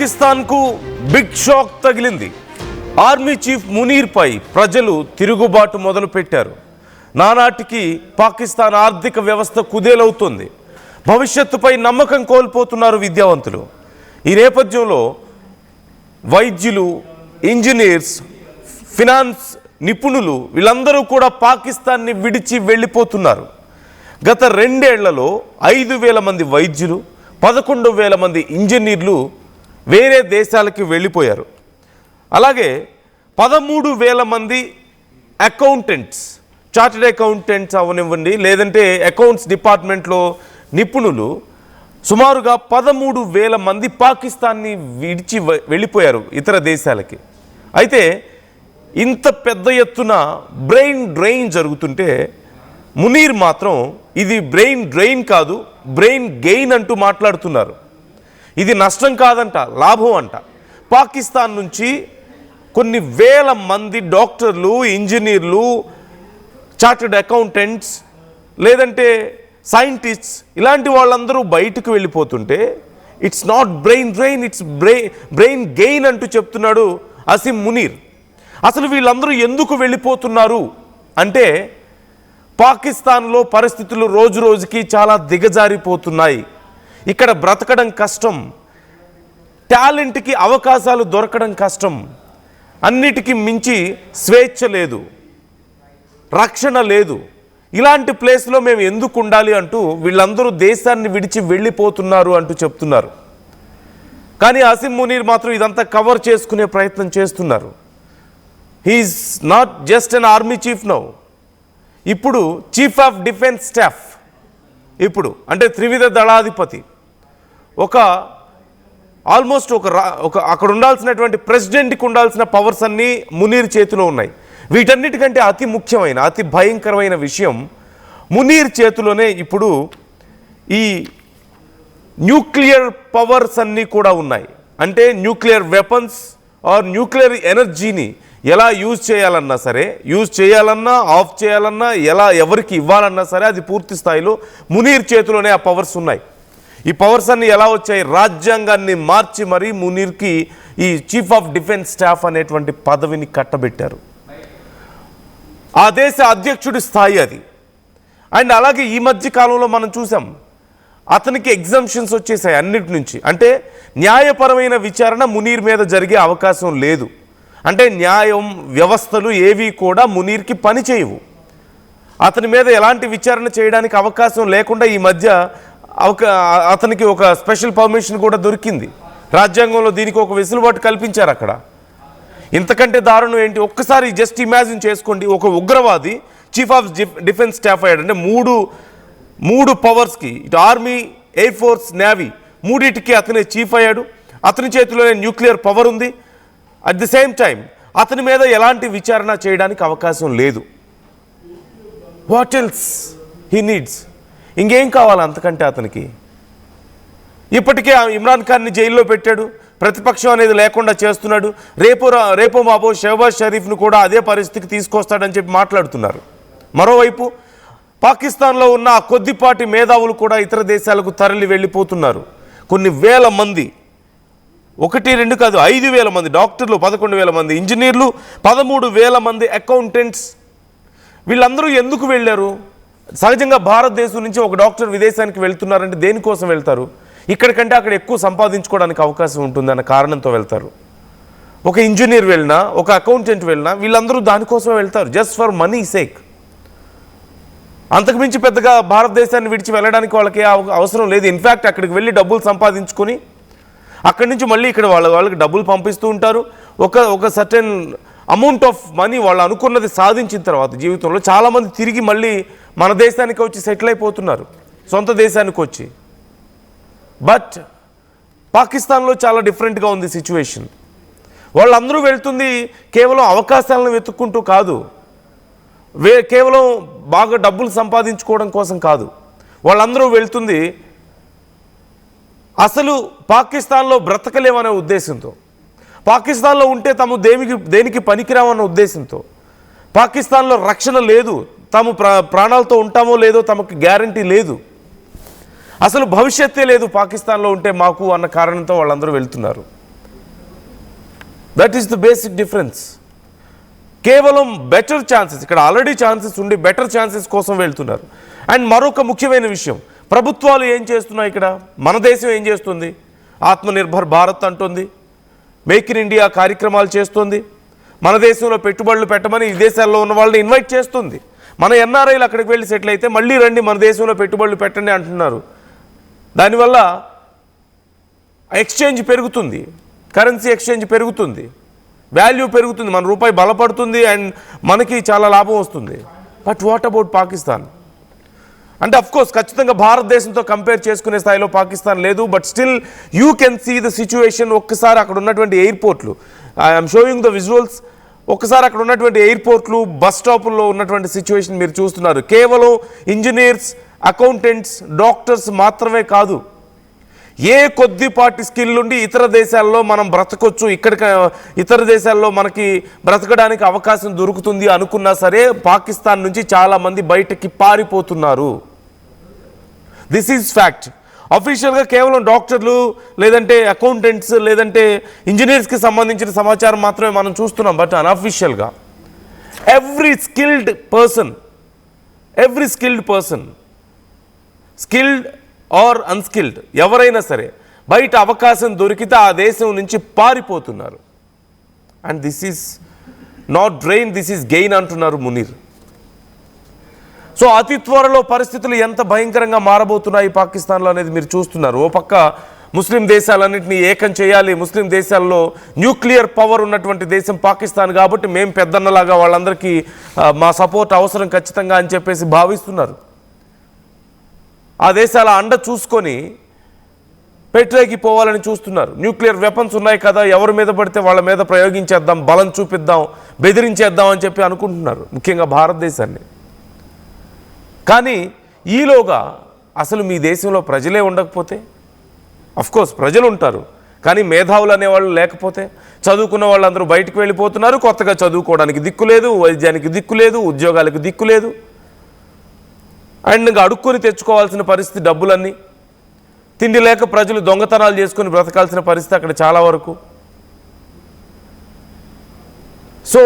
పాకిస్తాన్కు big shock తగిలింది. Army chief మునీర్పై ప్రజలు తిరుగుబాటు మొదలుపెట్టారు. నానాటికి పాకిస్తాన్ ఆర్థిక వ్యవస్థ కుదేలవుతుంది. భవిష్యత్తుపై నమ్మకం కోల్పోతున్నారు విద్యావంతులు. ఈ నేపథ్యంలో వైద్యులు, ఇంజనీర్స్, ఫినాన్స్ నిపుణులు వీళ్ళందరూ కూడా పాకిస్తాన్ని విడిచి వెళ్ళిపోతున్నారు. గత 2 ఏళ్లలో 5,000 మంది వైద్యులు, 11,000 మంది ఇంజనీర్లు వేరే దేశాలకి వెళ్ళిపోయారు. అలాగే 13,000 మంది అకౌంటెంట్స్, చార్టెడ్ అకౌంటెంట్స్ అవనివ్వండి, లేదంటే అకౌంట్స్ డిపార్ట్మెంట్లో నిపుణులు సుమారుగా 13,000 మంది పాకిస్తాన్ని విడిచి వెళ్ళిపోయారు ఇతర దేశాలకి. అయితే ఇంత పెద్ద ఎత్తున బ్రెయిన్ డ్రైన్ జరుగుతుంటే మునీర్ మాత్రం ఇది బ్రెయిన్ డ్రైన్ కాదు, బ్రెయిన్ గెయిన్ అంటూ మాట్లాడుతున్నారు. ఇది నష్టం కాదంట, లాభం అంట. పాకిస్తాన్ నుంచి కొన్ని వేల మంది డాక్టర్లు, ఇంజనీర్లు, చార్టెడ్ అకౌంటెంట్స్, లేదంటే సైంటిస్ట్స్, ఇలాంటి వాళ్ళందరూ బయటకు వెళ్ళిపోతుంటే it's not brain drain, it's brain gain అంటూ చెప్తున్నాడు అసీం మునీర్. అసలు వీళ్ళందరూ ఎందుకు వెళ్ళిపోతున్నారు అంటే పాకిస్తాన్లో పరిస్థితులు రోజు రోజుకి చాలా దిగజారిపోతున్నాయి. ఇక్కడ బ్రతకడం కష్టం, టాలెంట్కి అవకాశాలు దొరకడం కష్టం, అన్నిటికీ మించి స్వేచ్ఛ లేదు, రక్షణ లేదు. ఇలాంటి ప్లేస్లో మేము ఎందుకు ఉండాలి అంటూ వీళ్ళందరూ దేశాన్ని విడిచి వెళ్ళిపోతున్నారు అంటూ చెప్తున్నారు. కానీ అసీం మునీర్ మాత్రం ఇదంతా కవర్ చేసుకునే ప్రయత్నం చేస్తున్నారు. He is not just an army chief now. ఇప్పుడు చీఫ్ ఆఫ్ డిఫెన్స్ స్టాఫ్, ఇప్పుడు అంటే త్రివిధ దళాధిపతి. ఆల్మోస్ట్ ఒక అక్కడ ఉండాల్సినటువంటి ప్రెసిడెంట్కి ఉండాల్సిన పవర్స్ అన్నీ మునీర్ చేతిలో ఉన్నాయి. వీటన్నిటికంటే అతి ముఖ్యమైన, అతి భయంకరమైన విషయం మునీర్ చేతిలోనే ఇప్పుడు ఈ న్యూక్లియర్ పవర్స్ అన్నీ కూడా ఉన్నాయి. అంటే న్యూక్లియర్ వెపన్స్ ఆర్ న్యూక్లియర్ ఎనర్జీని ఎలా యూజ్ చేయాలన్నా సరే, యూజ్ చేయాలన్నా, ఆఫ్ చేయాలన్నా, ఎలా ఎవరికి ఇవ్వాలన్నా సరే అది పూర్తి స్థాయిలో మునీర్ చేతిలోనే ఆ పవర్స్ ఉన్నాయి. ఈ పవర్స్ అన్ని ఎలా వచ్చాయి? రాజ్యాంగాన్ని మార్చి మరీ మునీర్కి ఈ చీఫ్ ఆఫ్ డిఫెన్స్ స్టాఫ్ అనేటువంటి పదవిని కట్టబెట్టారు. ఆ దేశ అధ్యక్షుడి స్థాయి అది. అండ్ అలాగే ఈ మధ్య కాలంలో మనం చూసాం, అతనికి ఎగ్జంప్షన్స్ వచ్చేసాయి అన్నిటి నుంచి. అంటే న్యాయపరమైన విచారణ మునీర్ మీద జరిగే అవకాశం లేదు. అంటే న్యాయం వ్యవస్థలు ఏవి కూడా మునీర్కి పని చేయవు. అతని మీద ఎలాంటి విచారణ చేయడానికి అవకాశం లేకుండా ఈ మధ్య అతనికి ఒక స్పెషల్ పర్మిషన్ కూడా దొరికింది. రాజ్యాంగంలో దీనికి ఒక వెసులుబాటు కల్పించారు అక్కడ. ఇంతకంటే దారుణం ఏంటి? ఒక్కసారి జస్ట్ ఇమాజిన్ చేసుకోండి, ఒక ఉగ్రవాది చీఫ్ ఆఫ్ డిఫెన్స్ స్టాఫ్ అయ్యాడు. అంటే మూడు పవర్స్కి, ఇటు ఆర్మీ, ఎయిర్ ఫోర్స్, నేవీ, మూడింటికి అతనే చీఫ్ అయ్యాడు. అతని చేతిలోనే న్యూక్లియర్ పవర్ ఉంది. అట్ ది సేమ్ టైం అతని మీద ఎలాంటి విచారణ చేయడానికి అవకాశం లేదు. What else he needs? ఇంకేం కావాలి అంతకంటే అతనికి? ఇప్పటికే ఇమ్రాన్ ఖాన్ని జైల్లో పెట్టాడు, ప్రతిపక్షం అనేది లేకుండా చేస్తున్నాడు. రేపో మాపో షహబాజ్ షరీఫ్ను కూడా అదే పరిస్థితికి తీసుకొస్తాడని చెప్పి మాట్లాడుతున్నారు. మరోవైపు పాకిస్తాన్లో ఉన్న ఆ కొద్దిపాటి మేధావులు కూడా ఇతర దేశాలకు తరలి వెళ్ళిపోతున్నారు. కొన్ని వేల మంది, 1-2 కాదు, 5,000 మంది డాక్టర్లు, 11,000 మంది ఇంజనీర్లు, 13,000 మంది అకౌంటెంట్స్. వీళ్ళందరూ ఎందుకు వెళ్ళారు? సహజంగా భారతదేశం నుంచి ఒక డాక్టర్ విదేశానికి వెళ్తున్నారంటే దేనికోసం వెళ్తారు? ఇక్కడికంటే అక్కడ ఎక్కువ సంపాదించుకోవడానికి అవకాశం ఉంటుందన్న కారణంతో వెళ్తారు. ఒక ఇంజనీర్ వెళ్ళినా, ఒక అకౌంటెంట్ వెళ్ళినా వీళ్ళందరూ దానికోసం వెళ్తారు, జస్ట్ ఫర్ మనీ సేక్. అంతకుమించి పెద్దగా భారతదేశాన్ని విడిచి వెళ్ళడానికి వాళ్ళకి అవసరం లేదు. ఇన్ఫ్యాక్ట్ అక్కడికి వెళ్ళి డబ్బులు సంపాదించుకొని అక్కడి నుంచి మళ్ళీ ఇక్కడ వాళ్ళకి డబ్బులు పంపిస్తూ ఉంటారు. ఒక సర్టెన్ అమౌంట్ ఆఫ్ మనీ వాళ్ళు అనుకున్నది సాధించిన తర్వాత జీవితంలో చాలామంది తిరిగి మళ్ళీ మన దేశానికి వచ్చి సెటిల్ అయిపోతున్నారు, సొంత దేశానికి వచ్చి. బట్ పాకిస్తాన్లో చాలా డిఫరెంట్గా ఉంది సిచ్యువేషన్. వాళ్ళందరూ వెళ్తుంది కేవలం అవకాశాలను వెతుక్కుంటూ కాదు, కేవలం బాగా డబ్బులు సంపాదించుకోవడం కోసం కాదు. వాళ్ళందరూ వెళ్తుంది అసలు పాకిస్తాన్లో బ్రతకలేమనే ఉద్దేశంతో, పాకిస్తాన్లో ఉంటే తాము దేనికి పనికిరామన్న ఉద్దేశంతో, పాకిస్తాన్లో రక్షణ లేదు, తాము ప్రాణాలతో ఉంటామో లేదో తమకు గ్యారంటీ లేదు, అసలు భవిష్యత్తే లేదు పాకిస్తాన్లో ఉంటే మాకు అన్న కారణంతో వాళ్ళందరూ వెళ్తున్నారు. That is the basic difference. కేవలం బెటర్ ఛాన్సెస్, ఇక్కడ ఆల్రెడీ ఛాన్సెస్ ఉండి బెటర్ ఛాన్సెస్ కోసం వెళ్తున్నారు. అండ్ మరొక ముఖ్యమైన విషయం, ప్రభుత్వాలు ఏం చేస్తున్నాయి ఇక్కడ, మన దేశం ఏం చేస్తుంది, ఆత్మనిర్భర్ భారత్ అంటుంది, మేక్ ఇన్ ఇండియా కార్యక్రమాలు చేస్తుంది, మన దేశంలో పెట్టుబడులు పెట్టమని విదేశాల్లో ఉన్న వాళ్ళని ఇన్వైట్ చేస్తుంది. మన ఎన్ఆర్ఐలు అక్కడికి వెళ్ళి సెటిల్ అయితే మళ్ళీ రండి మన దేశంలో పెట్టుబడులు పెట్టండి అంటున్నారు. దానివల్ల ఎక్స్చేంజ్ పెరుగుతుంది, కరెన్సీ ఎక్స్చేంజ్ పెరుగుతుంది, వాల్యూ పెరుగుతుంది, మన రూపాయి బలపడుతుంది అండ్ మనకి చాలా లాభం వస్తుంది. బట్ వాట్ అబౌట్ పాకిస్తాన్ అంటే అఫ్కోర్స్ ఖచ్చితంగా భారతదేశంతో కంపేర్ చేసుకునే స్థాయిలో పాకిస్తాన్ లేదు. But still you can see the situation. ఒక్కసారి అక్కడ ఉన్నటువంటి ఎయిర్పోర్ట్లు, ఐఎమ్ షోయింగ్ ద విజువల్స్, ఒక్కసారి అక్కడ ఉన్నటువంటి ఎయిర్పోర్ట్లు, బస్ స్టాపుల్లో ఉన్నటువంటి సిచ్యువేషన్ మీరు చూస్తున్నారు. కేవలం ఇంజనీర్స్, అకౌంటెంట్స్, డాక్టర్స్ మాత్రమే కాదు, ఏ కొద్దిపాటి స్కిల్ ఉండి ఇతర దేశాల్లో మనం బ్రతకొచ్చు, ఇక్కడికి ఇతర దేశాల్లో మనకి బ్రతకడానికి అవకాశం దొరుకుతుంది అనుకున్నా సరే పాకిస్తాన్ నుంచి చాలామంది బయటకి పారిపోతున్నారు. This is fact. అఫీషియల్గా కేవలం డాక్టర్లు లేదంటే అకౌంటెంట్స్ లేదంటే ఇంజనీర్స్కి సంబంధించిన సమాచారం మాత్రమే మనం చూస్తున్నాం. బట్ అన్అఫీషియల్గా every skilled person skilled or unskilled ఎవరైనా సరే బయట అవకాశం దొరికితే ఆ దేశం నుంచి పారిపోతున్నారు. And this is not drain, this is gain అంటున్నారు మునీర్. సో అతి త్వరలో పరిస్థితులు ఎంత భయంకరంగా మారబోతున్నాయి పాకిస్తాన్లో అనేది మీరు చూస్తున్నారు. ఓ పక్క ముస్లిం దేశాలన్నింటినీ ఏకం చేయాలి, ముస్లిం దేశాల్లో న్యూక్లియర్ పవర్ ఉన్నటువంటి దేశం పాకిస్తాన్ కాబట్టి మేము పెద్దన్నలాగా వాళ్ళందరికీ మా సపోర్ట్ అవసరం ఖచ్చితంగా అని చెప్పేసి భావిస్తున్నారు. ఆ దేశాల అండ చూసుకొని పెట్టేకి పోవాలని చూస్తున్నారు. న్యూక్లియర్ వెపన్స్ ఉన్నాయి కదా, ఎవరి మీద పడితే వాళ్ళ మీద ప్రయోగించేద్దాం, బలం చూపిద్దాం, బెదిరించేద్దాం అని చెప్పి అనుకుంటున్నారు, ముఖ్యంగా భారతదేశాన్ని. కానీ ఈలోగా అసలు మీ దేశంలో ప్రజలే ఉండకపోతే, అఫ్కోర్స్ ప్రజలు ఉంటారు కానీ మేధావులు అనేవాళ్ళు లేకపోతే, చదువుకున్న వాళ్ళందరూ బయటకు వెళ్ళిపోతున్నారు, కొత్తగా చదువుకోవడానికి దిక్కు లేదు, వైద్యానికి దిక్కు లేదు, ఉద్యోగాలకు దిక్కు లేదు, అండ్ ఇంకా అడుక్కొని తెచ్చుకోవాల్సిన పరిస్థితి, డబ్బులన్నీ తిండి లేక ప్రజలు దొంగతనాలు చేసుకొని బ్రతకాల్సిన పరిస్థితి అక్కడ చాలా వరకు. So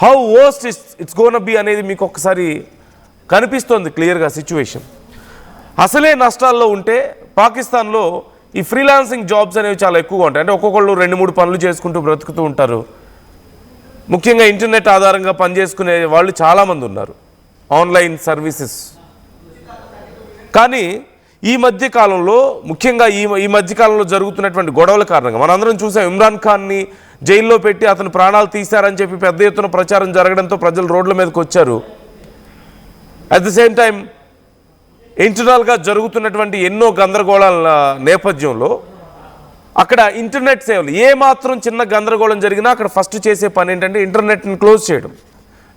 how worst it's gonna be అనేది మీకు ఒక్కసారి కనిపిస్తోంది క్లియర్గా సిచ్యువేషన్. అసలే నష్టాల్లో ఉంటే పాకిస్తాన్లో ఈ ఫ్రీలాన్సింగ్ జాబ్స్ అనేవి చాలా ఎక్కువగా ఉంటాయి. అంటే ఒక్కొక్కళ్ళు 2-3 పనులు చేసుకుంటూ బ్రతుకుతూ ఉంటారు. ముఖ్యంగా ఇంటర్నెట్ ఆధారంగా పనిచేసుకునే వాళ్ళు చాలామంది ఉన్నారు, ఆన్లైన్ సర్వీసెస్. కానీ ఈ మధ్యకాలంలో ముఖ్యంగా ఈ మధ్యకాలంలో జరుగుతున్నటువంటి గొడవల కారణంగా మనందరం చూసాం, ఇమ్రాన్ ఖాన్ని జైల్లో పెట్టి అతను ప్రాణాలు తీశారని చెప్పి పెద్ద ఎత్తున ప్రచారం జరగడంతో ప్రజలు రోడ్ల మీదకి వచ్చారు. అట్ ది సేమ్ టైం ఇంటర్నల్గా జరుగుతున్నటువంటి ఎన్నో గందరగోళాల నేపథ్యంలో అక్కడ ఇంటర్నెట్ సేవలు ఏమాత్రం చిన్న గందరగోళం జరిగినా అక్కడ ఫస్ట్ చేసే పని ఏంటంటే ఇంటర్నెట్ని క్లోజ్ చేయడం.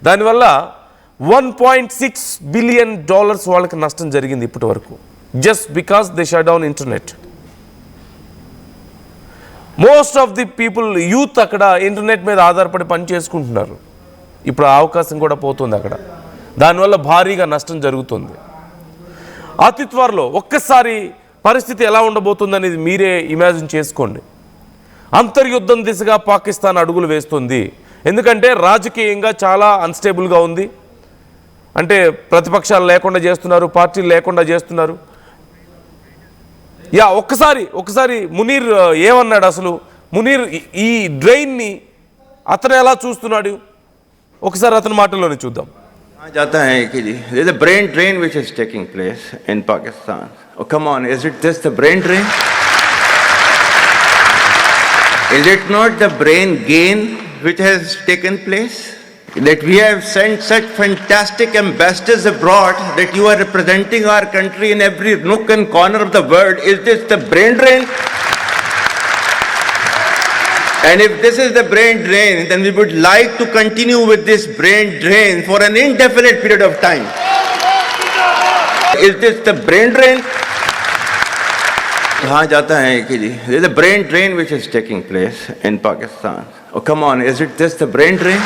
దానివల్ల $1.6 బిలియన్ వాళ్ళకి నష్టం జరిగింది ఇప్పటి వరకు, just because they shut down internet. Most of the people, youth అక్కడ ఇంటర్నెట్ మీద ఆధారపడి పని చేసుకుంటున్నారు. ఇప్పుడు ఆ అవకాశం కూడా పోతుంది అక్కడ, దానివల్ల భారీగా నష్టం జరుగుతుంది. అతి త్వరలో ఒక్కసారి పరిస్థితి ఎలా ఉండబోతుంది అనేది మీరే ఇమాజిన్ చేసుకోండి. అంతర్యుద్ధం దిశగా పాకిస్తాన్ అడుగులు వేస్తుంది. ఎందుకంటే రాజకీయంగా చాలా అన్స్టేబుల్గా ఉంది. అంటే ప్రతిపక్షాలు లేకుండా చేస్తున్నారు, పార్టీలు లేకుండా చేస్తున్నారు. ఒక్కసారి మునీర్ ఏమన్నాడు అసలు, మునీర్ ఈ డ్రెయిన్ని అతను ఎలా చూస్తున్నాడు ఒకసారి అతని మాటల్లోనే చూద్దాం. जाता है कि जी there's a brain drain which is taking place in Pakistan. Oh come on, is it just the brain drain? Is it not the brain gain which has taken place? That we have sent such fantastic ambassadors abroad that you are representing our country in every nook and corner of the world. Is this the brain drain? And if this is the brain drain, then we would like to continue with this brain drain for an indefinite period of time. Is this the brain drain? हाँ जाता है कि जी there's a brain drain which is taking place in Pakistan. Oh come on, is it just the brain drain?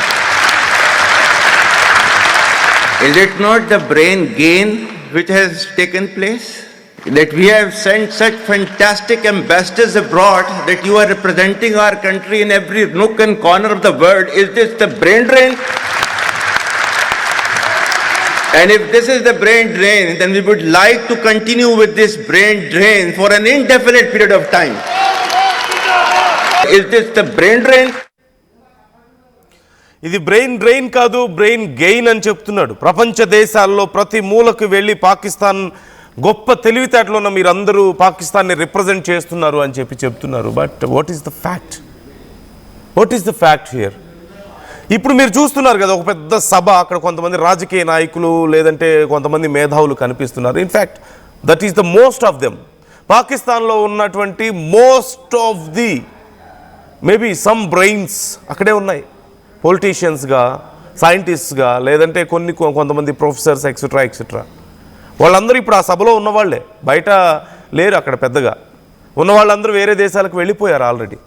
Is it not the brain gain which has taken place? that we have sent such fantastic ambassadors abroad that you are representing our country in every nook and corner of the world. Is this the brain drain? And if this is the brain drain, then we would like to continue with this brain drain for an indefinite period of time. Is this the brain drain? ఇది brain drain కాదు, brain gain అని చెప్తున్నాడు. ప్రపంచ దేశాల్లో ప్రతి మూలకు వెళ్ళి పాకిస్తాన్ గొప్ప తెలివితేటలో ఉన్న మీరందరూ పాకిస్తాన్ని రిప్రజెంట్ చేస్తున్నారు అని చెప్తున్నారు. But what is the fact? What is the fact here? ఇప్పుడు మీరు చూస్తున్నారు కదా, ఒక పెద్ద సభ, అక్కడ కొంతమంది రాజకీయ నాయకులు లేదంటే కొంతమంది మేధావులు కనిపిస్తున్నారు. In fact that is the most of them. పాకిస్తాన్లో ఉన్నటువంటి most of the maybe some brains అక్కడే ఉన్నాయి, పొలిటీషియన్స్గా, సైంటిస్ట్గా, లేదంటే కొంతమంది ప్రొఫెసర్స్ ఎక్సెట్రా ఎక్సెట్రా. వాళ్ళందరూ ఇప్పుడు ఆ సభలో ఉన్నవాళ్లే, బయట లేరు. అక్కడ పెద్దగా ఉన్న వాళ్ళందరూ వేరే దేశాలకు వెళ్ళిపోయారు ఆల్రెడీ.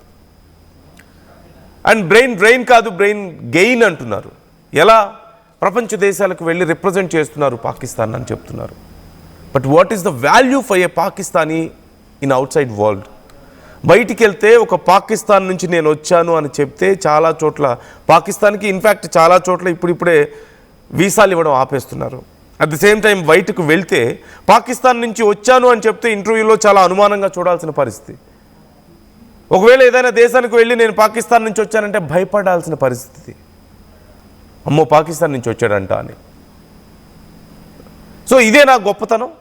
అండ్ బ్రెయిన్ డ్రెయిన్ కాదు, బ్రెయిన్ గెయిన్ అంటున్నారు. ఎలా? ప్రపంచ దేశాలకు వెళ్ళి రిప్రజెంట్ చేస్తున్నారు పాకిస్తాన్ అని చెప్తున్నారు. But what is the value for a Pakistani in out side world? బయటికి వెళ్తే ఒక పాకిస్తాన్ నుంచి నేను వచ్చాను అని చెప్తే చాలా చోట్ల పాకిస్తాన్కి ఇన్ఫ్యాక్ట్ చాలా చోట్ల ఇప్పుడిప్పుడే వీసాలు ఇవ్వడం ఆపేస్తున్నారు. అట్ ది సేమ్ టైం బయటకు వెళ్తే పాకిస్తాన్ నుంచి వచ్చాను అని చెప్తే ఇంటర్వ్యూలో చాలా అనుమానంగా చూడాల్సిన పరిస్థితి. ఒకవేళ ఏదైనా దేశానికి వెళ్ళి నేను పాకిస్తాన్ నుంచి వచ్చానంటే భయపడాల్సిన పరిస్థితి. అమ్మో పాకిస్తాన్ నుంచి వచ్చాడంట అని. సో ఇదే నా గొప్పతనం.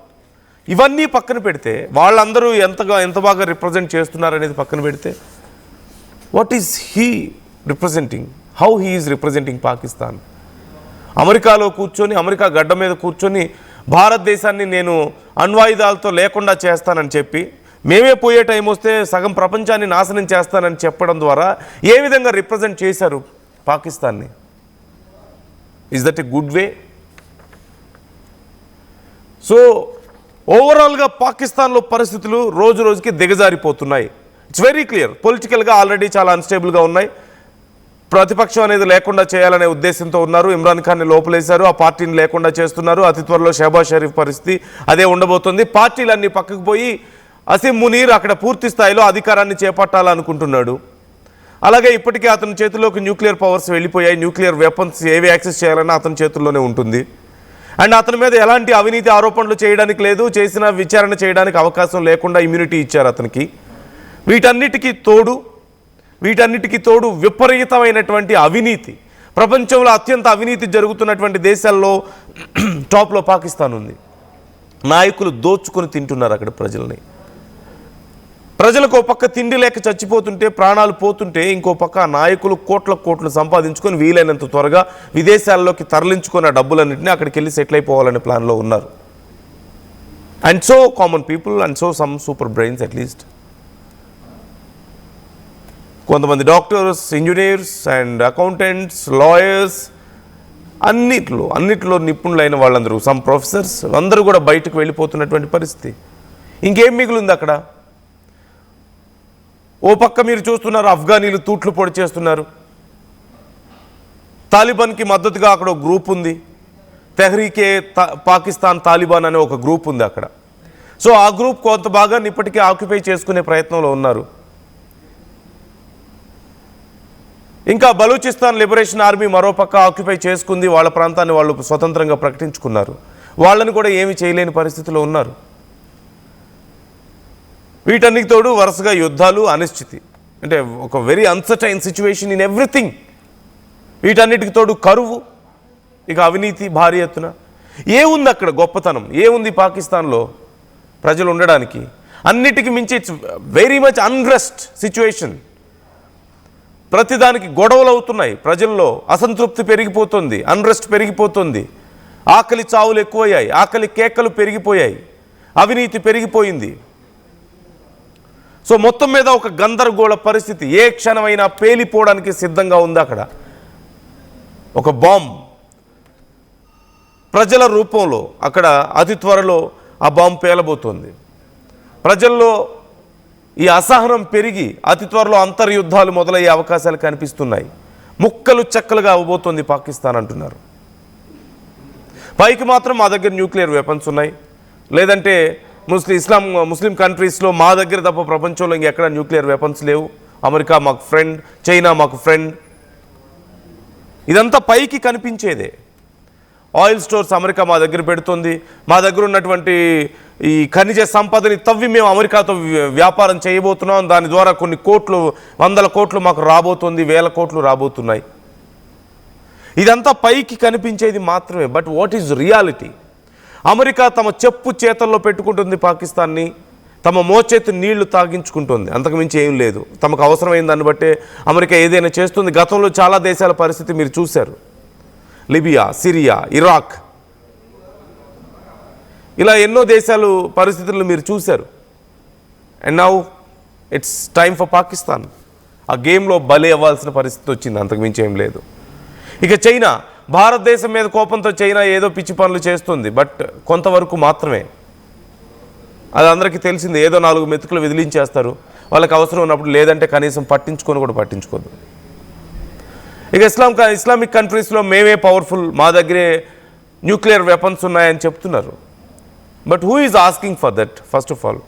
ఇవన్నీ పక్కన పెడితే వాళ్ళందరూ ఎంత బాగా రిప్రజెంట్ చేస్తున్నారనేది పక్కన పెడితే what is he representing? How he is representing Pakistan? అమెరికాలో కూర్చొని, అమెరికా గడ్డ మీద కూర్చొని భారతదేశాన్ని నేను అణ్వాయుధాలతో లేకుండా చేస్తానని చెప్పి, మేమే పోయే టైం వస్తే సగం ప్రపంచాన్ని నాశనం చేస్తానని చెప్పడం ద్వారా ఏ విధంగా రిప్రజెంట్ చేశారు పాకిస్తాన్ని? Is that a good way? So ఓవరాల్గా పాకిస్తాన్లో పరిస్థితులు రోజు రోజుకి దిగజారిపోతున్నాయి. It's very clear. పొలిటికల్గా ఆల్రెడీ చాలా అన్స్టేబుల్గా ఉన్నాయి. ప్రతిపక్షం అనేది లేకుండా చేయాలనే ఉద్దేశంతో ఉన్నారు. ఇమ్రాన్ ఖాన్ని లోపలేశారు, ఆ పార్టీని లేకుండా చేస్తున్నారు. అతి త్వరలో షహబాజ్ షరీఫ్ పరిస్థితి అదే ఉండబోతుంది. పార్టీలన్నీ పక్కకు పోయి అసీం మునీర్ అక్కడ పూర్తి స్థాయిలో అధికారాన్ని చేపట్టాలనుకుంటున్నాడు. అలాగే ఇప్పటికే అతని చేతిలోకి న్యూక్లియర్ పవర్స్ వెళ్ళిపోయాయి. న్యూక్లియర్ వెపన్స్ ఏవి యాక్సెస్ చేయాలన్నా అతని చేతుల్లోనే ఉంటుంది. అండ్ అతని మీద ఎలాంటి అవినీతి ఆరోపణలు చేయడానికి లేదు, చేసిన విచారణ చేయడానికి అవకాశం లేకుండా ఇమ్యూనిటీ ఇచ్చారు అతనికి. వీటన్నిటికీ తోడు విపరీతమైనటువంటి అవినీతి, ప్రపంచంలో అత్యంత అవినీతి జరుగుతున్నటువంటి దేశాల్లో టాప్లో పాకిస్తాన్ ఉంది. నాయకులు దోచుకొని తింటున్నారు అక్కడ ప్రజల్ని. ప్రజలకు ఒక పక్క తిండి లేక చచ్చిపోతుంటే, ప్రాణాలు పోతుంటే, ఇంకో పక్క నాయకులు కోట్లు సంపాదించుకొని వీలైనంత త్వరగా విదేశాల్లోకి తరలించుకున్న డబ్బులన్నింటినీ అక్కడికి వెళ్ళి సెటిల్ అయిపోవాలనే ప్లాన్లో ఉన్నారు. And so common people and so some super brains at least, కొంతమంది doctors, engineers and accountants, lawyers, అన్నిట్లో నిపుణులైన వాళ్ళందరూ, సమ్ ప్రొఫెసర్స్ అందరూ కూడా బయటకు వెళ్ళిపోతున్నటువంటి పరిస్థితి. ఇంకేం మిగులుంది అక్కడ? ఓ పక్క మీరు చూస్తున్నారు ఆఫ్ఘనీలు తూట్లు పొడి చేస్తున్నారు. తాలిబాన్కి మద్దతుగా అక్కడ ఒక గ్రూప్ ఉంది, తెహ్రీకే పాకిస్తాన్ తాలిబాన్ అనే ఒక గ్రూప్ ఉంది అక్కడ. సో ఆ గ్రూప్ కొంత భాగాన్ని ఇప్పటికే ఆక్యుపై చేసుకునే ప్రయత్నంలో ఉన్నారు. ఇంకా బలూచిస్తాన్ లిబరేషన్ ఆర్మీ మరోపక్క ఆక్యుపై చేసుకుంది, వాళ్ళ ప్రాంతాన్ని వాళ్ళు స్వతంత్రంగా ప్రకటించుకున్నారు. వాళ్ళని కూడా ఏమీ చేయలేని పరిస్థితిలో ఉన్నారు. వీటన్నిటి తోడు వరుసగా యుద్ధాలు, అనిశ్చితి, అంటే ఒక very uncertain situation in everything. వీటన్నిటికి తోడు కరువు, ఇక అవినీతి భారీ ఎత్తున. ఏముంది అక్కడ గొప్పతనం? ఏముంది పాకిస్తాన్లో ప్రజలు ఉండడానికి? అన్నిటికీ మించి it's very much unrest situation. ప్రతిదానికి గొడవలు అవుతున్నాయి, ప్రజల్లో అసంతృప్తి పెరిగిపోతుంది, అన్రెస్ట్ పెరిగిపోతుంది, ఆకలి చావులు ఎక్కువయ్యాయి, ఆకలి కేకలు పెరిగిపోయాయి, అవినీతి పెరిగిపోయింది. సో మొత్తం మీద ఒక గందరగోళ పరిస్థితి, ఏ క్షణమైనా పేలిపోవడానికి సిద్ధంగా ఉంది అక్కడ. ఒక బాంబ్ ప్రజల రూపంలో అక్కడ అతి త్వరలో ఆ బాంబు పేలబోతోంది. ప్రజల్లో ఈ అసహనం పెరిగి అతి త్వరలో అంతర్యుద్ధాలు మొదలయ్యే అవకాశాలు కనిపిస్తున్నాయి. ముక్కలు చెక్కలుగా అవ్వబోతోంది పాకిస్తాన్ అంటున్నారు. పైకి మాత్రం మా దగ్గర న్యూక్లియర్ వెపన్స్ ఉన్నాయి, లేదంటే ముస్లిం కంట్రీస్లో మా దగ్గర తప్ప ప్రపంచంలో ఇంకెక్కడ న్యూక్లియర్ వెపన్స్ లేవు. అమెరికా మాకు ఫ్రెండ్, చైనా మాకు ఫ్రెండ్. ఇదంతా పైకి కనిపించేదే. ఆయిల్ స్టోర్స్ అమెరికా మా దగ్గర పెడుతుంది, మా దగ్గర ఉన్నటువంటి ఈ ఖనిజ సంపదని తవ్వి మేము అమెరికాతో వ్యాపారం చేయబోతున్నాం, దాని ద్వారా కొన్ని కోట్లు, వందల కోట్లు మాకు రాబోతుంది, వేల కోట్లు రాబోతున్నాయి. ఇదంతా పైకి కనిపించేది మాత్రమే. But what is reality? America తమ చెప్పు చేతల్లో పెట్టుకుంటుంది పాకిస్తాన్ని, తమ మోచేతి నీళ్లు తాగించుకుంటుంది, అంతకుమించి ఏం లేదు. తమకు అవసరమైన దాన్ని బట్టే అమెరికా ఏదైనా చేస్తుంది. గతంలో చాలా దేశాల పరిస్థితి మీరు చూశారు. లిబియా, సిరియా, ఇరాక్, ఇలా ఎన్నో దేశాలు పరిస్థితులను మీరు చూశారు. And now it's time for Pakistan. ఆ గేమ్లో బలి అవ్వాల్సిన పరిస్థితి వచ్చింది, అంతకుమించి ఏం లేదు. ఇక చైనా, భారతదేశం మీద కోపంతో చైనా ఏదో పిచ్చి పనులు చేస్తుంది, బట్ కొంతవరకు మాత్రమే. అది అందరికీ తెలిసింది. ఏదో 4 మెతుకులు విదిలించేస్తారు వాళ్ళకి అవసరం ఉన్నప్పుడు, లేదంటే కనీసం పట్టించుకొని కూడా పట్టించుకోదు. ఇక ఇస్లామిక్ కంట్రీస్లో మేమే పవర్ఫుల్, మా దగ్గరే న్యూక్లియర్ వెపన్స్ ఉన్నాయని చెప్తున్నారు. But who is asking for that? First of all,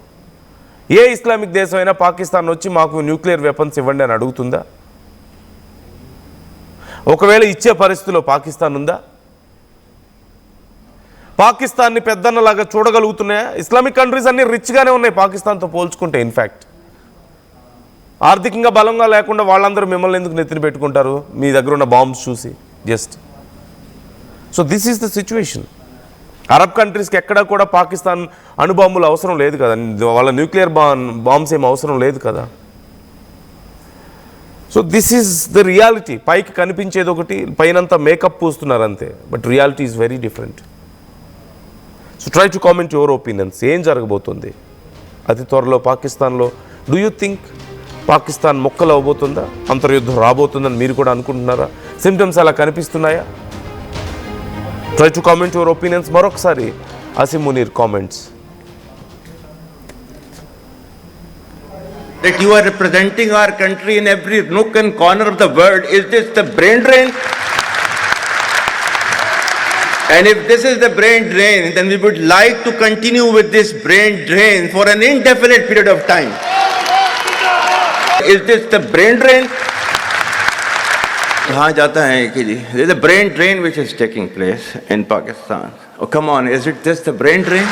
A Islamic దేశం అయినా పాకిస్తాన్ వచ్చి మాకు న్యూక్లియర్ వెపన్స్ ఇవ్వండి అని అడుగుతుందా? ఒకవేళ ఇచ్చే పరిస్థితిలో పాకిస్తాన్ ఉందా? పాకిస్తాన్ని పెద్దన్నలాగా చూడగలుగుతున్నాయా? ఇస్లామిక్ కంట్రీస్ అన్నీ రిచ్గానే ఉన్నాయి పాకిస్తాన్తో పోల్చుకుంటే. ఇన్ఫ్యాక్ట్ ఆర్థికంగా బలంగా లేకుండా వాళ్ళందరూ మిమ్మల్ని ఎందుకు నెత్తిన పెట్టుకుంటారు మీ దగ్గర ఉన్న బాంబ్స్ చూసి? Just so this is the situation. Arab కంట్రీస్కి ఎక్కడా కూడా పాకిస్తాన్ అణుబాంబులు అవసరం లేదు కదా, వాళ్ళ న్యూక్లియర్ బాంబ్స్ ఏం అవసరం లేదు కదా. So this is the reality. పైకి కనిపించేది ఒకటి, పైనంతా మేకప్ పూస్తున్నారు అంతే. But reality is very different. So try to comment your opinions. ఏం జరగబోతుంది అతి త్వరలో పాకిస్తాన్లో? డూ యూ థింక్ పాకిస్తాన్ మొక్కలు అవ్వబోతుందా? అంతర్యుద్ధం రాబోతుందని మీరు కూడా అనుకుంటున్నారా? సిమ్టమ్స్ అలా కనిపిస్తున్నాయా? Try to comment your opinions. మరొకసారి Asim Munir comments. That you are representing our country in every nook and corner of the world. Is this the brain drain? And if this is the brain drain, then we would like to continue with this brain drain for an indefinite period of time. Is this the brain drain? हाँ जाता है कि जी, there is a brain drain which is taking place in Pakistan. Oh come on, is it this the brain drain?